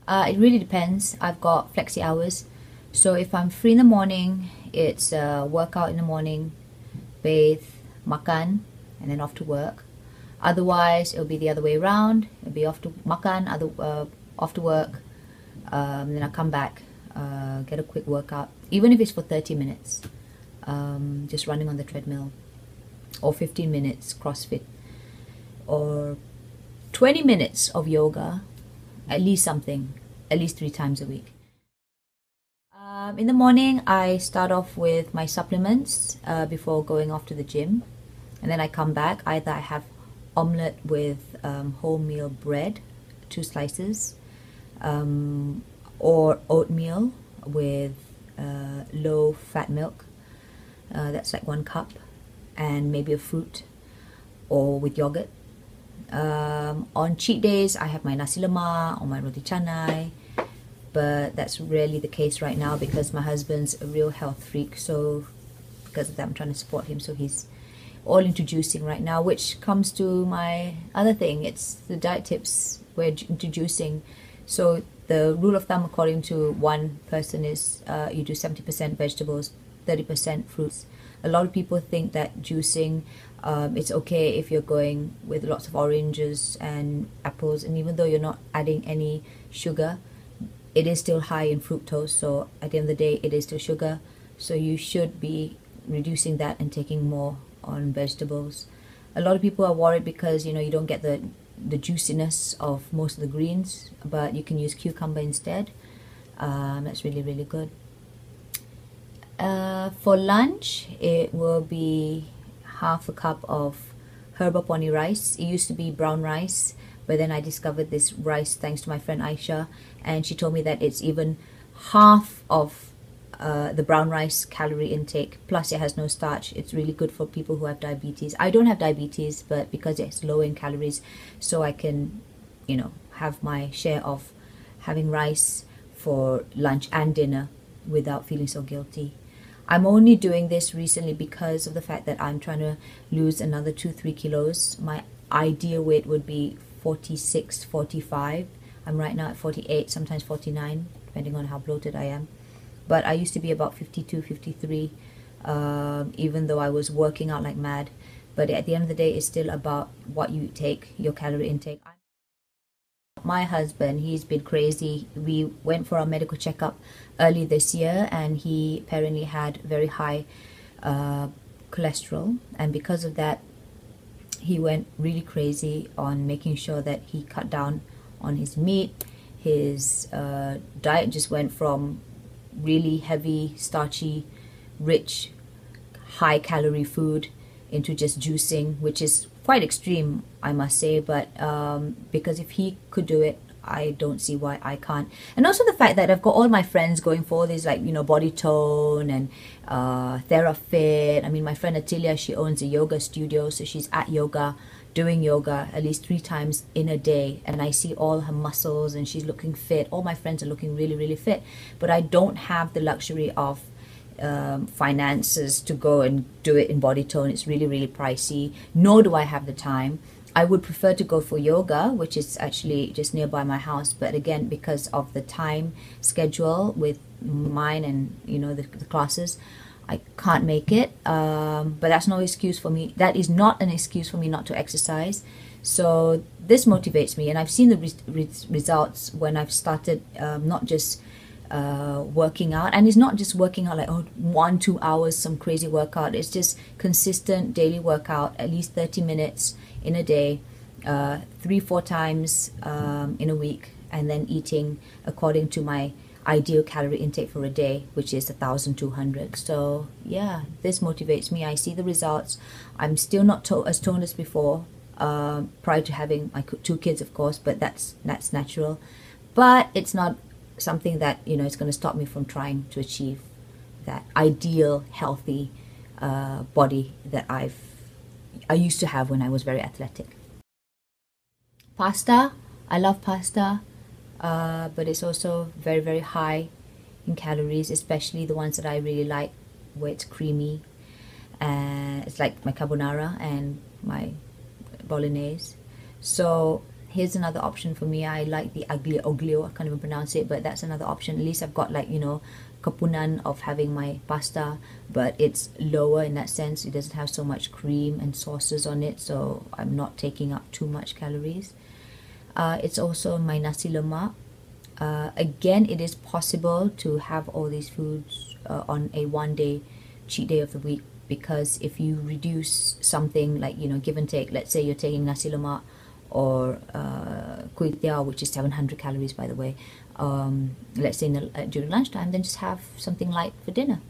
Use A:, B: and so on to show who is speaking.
A: It really depends. I've got flexi hours. So if I'm free in the morning, it's workout in the morning, bathe, makan, and then off to work. Otherwise, it'll be the other way around. It'll be off to makan, off to work. Then I'll come back, get a quick workout, even if it's for 30 minutes. Just running on the treadmill, or 15 minutes CrossFit, or 20 minutes of yoga, at least something, at least 3 times a week. In the morning, I start off with my supplements before going off to the gym. And then I come back, either I have omelette with wholemeal bread, 2 slices, or oatmeal with low fat milk, that's like 1 cup, and maybe a fruit, or with yogurt. On cheat days, I have my nasi lemak or my roti canai, but that's rarely the case right now because my husband's a real health freak. So because of that, I'm trying to support him. So he's all into juicing right now, which comes to my other thing. It's the diet tips we're into juicing. So the rule of thumb, according to one person, is you do 70% vegetables, 30% fruits. A lot of people think that juicing, it's okay if you're going with lots of oranges and apples, and even though you're not adding any sugar, it is still high in fructose. So at the end of the day, it is still sugar. So you should be reducing that and taking more on vegetables. A lot of people are worried because you don't get the juiciness of most of the greens, but you can use cucumber instead. That's really, really good. For lunch, it will be half a cup of herba poni rice. It used to be brown rice, but then I discovered this rice thanks to my friend Aisha, and she told me that it's even half of the brown rice calorie intake, plus it has no starch. It's really good for people who have diabetes. I don't have diabetes, but because it's low in calories, so I can have my share of having rice for lunch and dinner without feeling so guilty. I'm only doing this recently because of the fact that I'm trying to lose another 2-3 kilos. My ideal weight would be 46, 45. I'm right now at 48, sometimes 49, depending on how bloated I am. But I used to be about 52, 53, even though I was working out like mad. But at the end of the day, it's still about what you take, your calorie intake. My husband, he's been crazy. We went for our medical checkup early this year, and he apparently had very high cholesterol. And because of that, he went really crazy on making sure that he cut down on his meat. His diet just went from really heavy, starchy, rich, high calorie food into just juicing, which is quite extreme, I must say, but because if he could do it, I don't see why I can't. And also the fact that I've got all my friends going for all these, like, Body Tone and TheraFit. I mean, my friend Atilia, she owns a yoga studio, so she's at yoga, doing yoga at least 3 times in a day, and I see all her muscles and she's looking fit. All my friends are looking really, really fit, but I don't have the luxury of finances to go and do it in Body Tone. It's really, really pricey, nor do I have the time. I would prefer to go for yoga, which is actually just nearby my house, but again, because of the time schedule with mine and the classes, I can't make it. But that's no excuse for me. That is not an excuse for me not to exercise. So this motivates me, and I've seen the results when I've started not just working out. And it's not just working out like 1-2 hours, some crazy workout. It's just consistent daily workout, at least 30 minutes in a day, 3-4 times in a week, and then eating according to my ideal calorie intake for a day, which is 1,200. So yeah, this motivates me. I see the results. I'm still not as toned as before, prior to having my 2 kids, of course, but that's natural. But it's not something that it's going to stop me from trying to achieve that ideal healthy body that I used to have when I was very athletic. Pasta, I love pasta, but it's also very, very high in calories, especially the ones that I really like where it's creamy. It's like my carbonara and my bolognese. So here's another option for me. I like the aglio oglio, I can't even pronounce it, but that's another option. At least I've got, like, you know, kepunan of having my pasta, but it's lower in that sense. It doesn't have so much cream and sauces on it, so I'm not taking up too much calories. It's also my nasi lemak. Again, it is possible to have all these foods on a 1 day cheat day of the week, because if you reduce something, like, you know, give and take, let's say you're taking nasi lemak or kuih tiao, which is 700 calories, by the way, let's say during lunchtime, then just have something light for dinner.